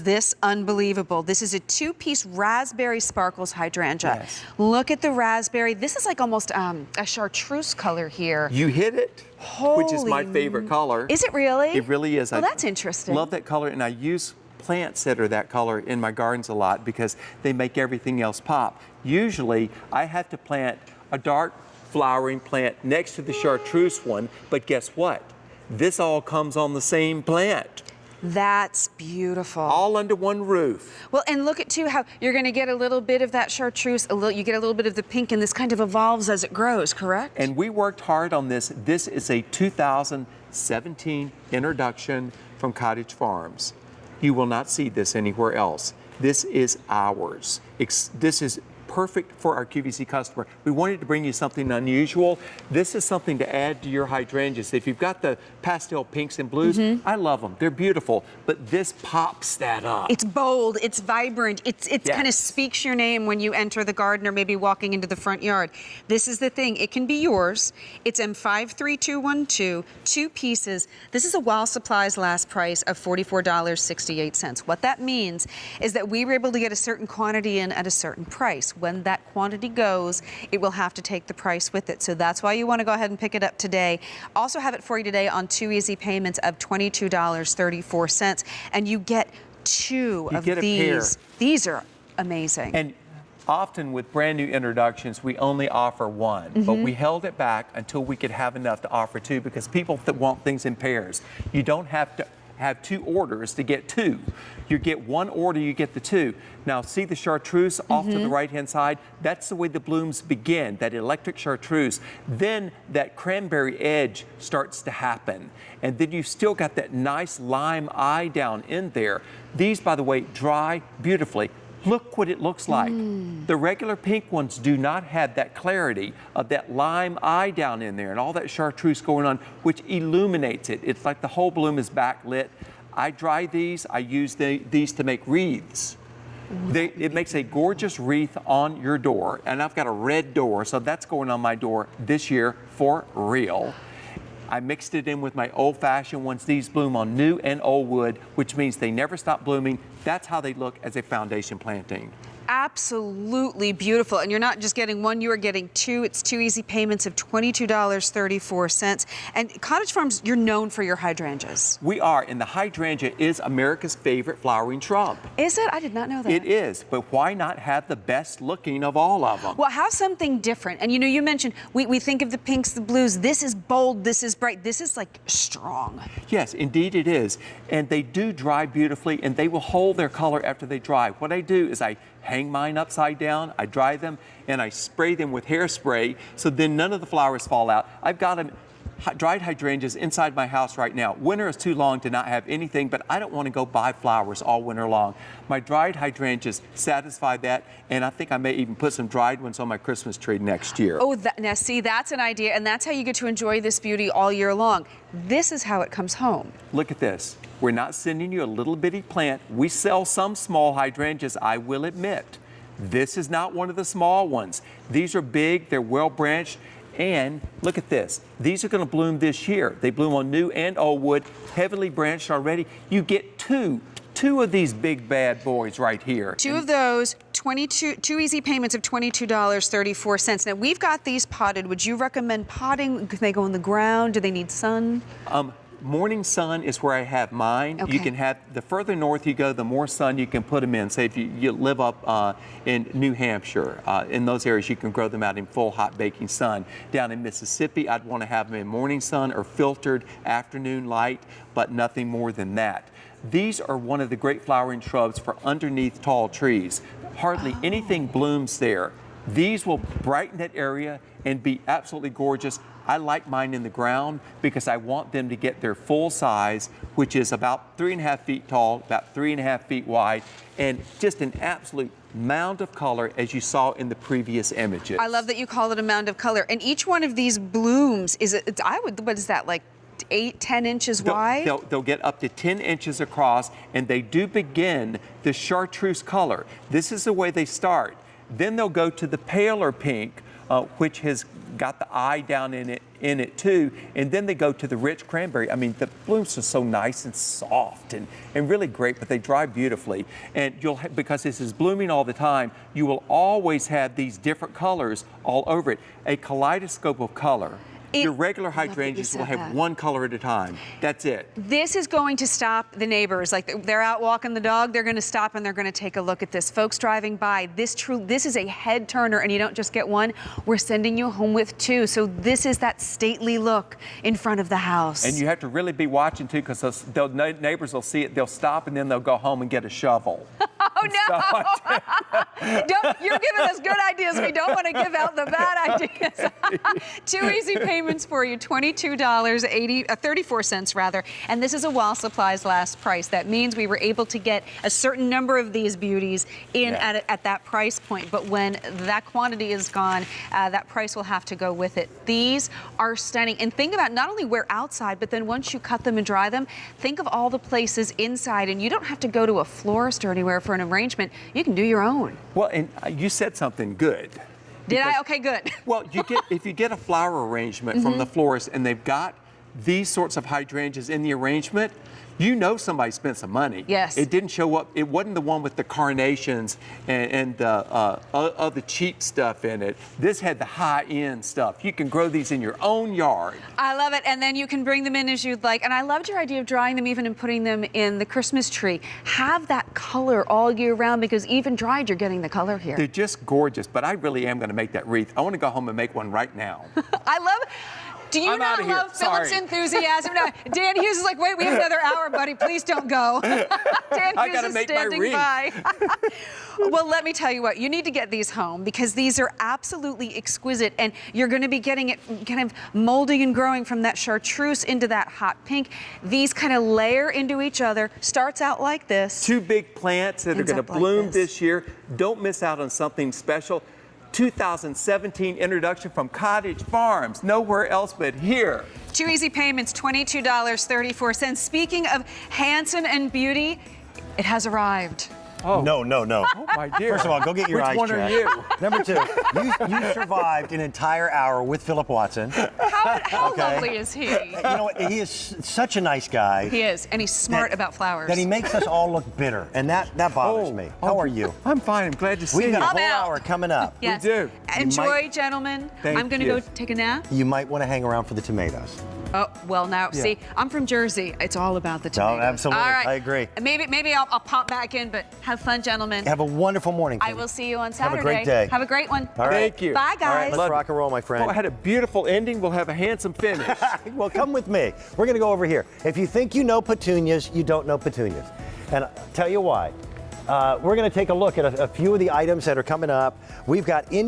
this unbelievable? This is a two-piece raspberry sparkles hydrangea. Yes. Look at the raspberry. This is like almost a chartreuse color here. You hit it, which is my favorite color. Is it really? It really is. Well, that's interesting. Love that color, and I use plants that are that color in my gardens a lot because they make everything else pop. Usually, I have to plant a dark flowering plant next to the chartreuse one, but guess what? This all comes on the same plant. That's beautiful. All under one roof. Well, and look at too how you're going to get a little bit of that chartreuse, you get a little bit of the pink, and this kind of evolves as it grows, correct? And we worked hard on this. This is a 2017 introduction from Cottage Farms. You will not see this anywhere else. This is ours. This is perfect for our QVC customer. We wanted to bring you something unusual. This is something to add to your hydrangeas. If you've got the pastel pinks and blues, I love them. They're beautiful, but this pops that up. It's bold, it's vibrant, it Yes. kind of speaks your name when you enter the garden or maybe walking into the front yard. This is the thing, it can be yours. It's M53212, 2 pieces. This is a while supplies last price of $44.68. What that means is that we were able to get a certain quantity in at a certain price. When that quantity goes, it will have to take the price with it. So that's why you want to go ahead and pick it up today. Also have it for you today on 2 easy payments of $22.34. And you get two of these. These are amazing. And often with brand new introductions, we only offer one, but we held it back until we could have enough to offer two because people that want things in pairs. You don't have to have 2 orders to get 2. You get 1 order, you get the 2. Now see the chartreuse off to the right-hand side? That's the way the blooms begin, that electric chartreuse. Then that cranberry edge starts to happen. And then you've still got that nice lime eye down in there. These, by the way, dry beautifully. Look what it looks like. The regular pink ones do not have that clarity of that lime eye down in there and all that chartreuse going on, which illuminates it. It's like the whole bloom is backlit. I dry these, I use these to make wreaths. It makes a gorgeous wreath on your door, and I've got a red door, so that's going on my door this year for real. I mixed it in with my old-fashioned ones. These bloom on new and old wood, which means they never stop blooming. That's how they look as a foundation planting. Absolutely beautiful. And you're not just getting one, you are getting 2. It's 2 easy payments of $22.34. And Cottage Farms, you're known for your hydrangeas. We are, and the hydrangea is America's favorite flowering shrub. Is it? I did not know that. It is, but why not have the best looking of all of them? Well, have something different. And you know, you mentioned, we think of the pinks, the blues. This is bold, this is bright, this is like strong. Yes, indeed it is. And they do dry beautifully, and they will hold their color after they dry. What I do is I hang mine upside down, I dry them, and I spray them with hairspray, so then none of the flowers fall out. I've got them dried hydrangeas inside my house right now. Winter is too long to not have anything, but I don't want to go buy flowers all winter long. My dried hydrangeas satisfy that, and I think I may even put some dried ones on my Christmas tree next year. Oh, now see, that's an idea, and that's how you get to enjoy this beauty all year long. This is how it comes home. Look at this. We're not sending you a little bitty plant. We sell some small hydrangeas, I will admit. This is not one of the small ones. These are big, they're well branched, and look at this. These are going to bloom this year. They bloom on new and old wood, heavily branched already. You get two of these big bad boys right here. 2 of those, 2 easy payments of $22.34. Now, we've got these potted. Would you recommend potting? Can they go in the ground? Do they need sun? Morning sun is where I have mine. Okay. You can have, the further north you go, the more sun you can put them in. Say if you live up in New Hampshire, in those areas you can grow them out in full hot baking sun. Down in Mississippi, I'd want to have them in morning sun or filtered afternoon light, but nothing more than that. These are one of the great flowering shrubs for underneath tall trees. Hardly anything blooms there. These will brighten that area and be absolutely gorgeous. I like mine in the ground because I want them to get their full size, which is about 3.5 feet tall, about 3.5 feet wide, and just an absolute mound of color as you saw in the previous images. I love that you call it a mound of color. And each one of these blooms is, what is that, like 8-10 inches wide? They'll get up to 10 inches across, and they do begin the chartreuse color. This is the way they start. Then they'll go to the paler pink, which has got the eye down in it too. And then they go to the rich cranberry. I mean, the blooms are so nice and soft and really great, but they dry beautifully. And because this is blooming all the time, you will always have these different colors all over it. A kaleidoscope of color. Your regular hydrangeas will have one color at a time. That's it. This is going to stop the neighbors. Like they're out walking the dog, they're going to stop and they're going to take a look at this. Folks driving by, this is a head turner, and you don't just get one. We're sending you home with two. So this is that stately look in front of the house. And you have to really be watching too, because those neighbors will see it. They'll stop and then they'll go home and get a shovel. Oh no! You're giving us good ideas. We don't want to give out the bad ideas. 2 easy payments for you, $22.34 rather. And this is a while supplies last price. That means we were able to get a certain number of these beauties in at that price point. But when that quantity is gone, that price will have to go with it. These are stunning. And think about not only where outside, but then once you cut them and dry them, think of all the places inside. And you don't have to go to a florist or anywhere for an arrangement. You can do your own. Well, and you said something good. Did I? Okay, good. Well, if you get a flower arrangement from the florist and they've got these sorts of hydrangeas in the arrangement, you know somebody spent some money. Yes. It didn't show up. It wasn't the one with the carnations and the other cheap stuff in it. This had the high-end stuff. You can grow these in your own yard. I love it. And then you can bring them in as you'd like. And I loved your idea of drying them even and putting them in the Christmas tree. Have that color all year round, because even dried, you're getting the color here. They're just gorgeous, but I really am going to make that wreath. I want to go home and make one right now. I love it. Do you not love Philip's enthusiasm? No, Dan Hughes is like, wait, we have another hour, buddy. Please don't go. Dan Hughes is standing by. Well, let me tell you what. You need to get these home, because these are absolutely exquisite, and you're going to be getting it kind of molding and growing from that chartreuse into that hot pink. These kind of layer into each other. Starts out like this. 2 big plants that are going to bloom this year. Don't miss out on something special. 2017 introduction from Cottage Farms, nowhere else but here. 2 easy payments, $22.34. Speaking of handsome and beauty, it has arrived. Oh. No. Oh, my dear. First of all, go get your eyes checked. Which one are you? Number 2, you survived an entire hour with Philip Watson. How lovely is he? You know what? He is such a nice guy. He is, and he's smart about flowers. That he makes us all look bitter, and that bothers me. How are you? I'm fine. I'm glad to see you. We've got a whole hour coming up. Yes. We do. Enjoy, gentlemen. I'm going to go take a nap. You might want to hang around for the tomatoes. Oh, well, now, see, I'm from Jersey. It's all about the tomatoes. No, absolutely. All right. I agree. Maybe I'll pop back in, but have fun, gentlemen. Have a wonderful morning. I will see you on Saturday. Have a great day. Have a great one. All right. Thank you. Bye, guys. All right, let's rock and roll, my friend. Oh, I had a beautiful ending. We'll have a handsome finish. Well, come with me. We're going to go over here. If you think you know petunias, you don't know petunias. And I'll tell you why. We're going to take a look at a few of the items that are coming up. We've got India.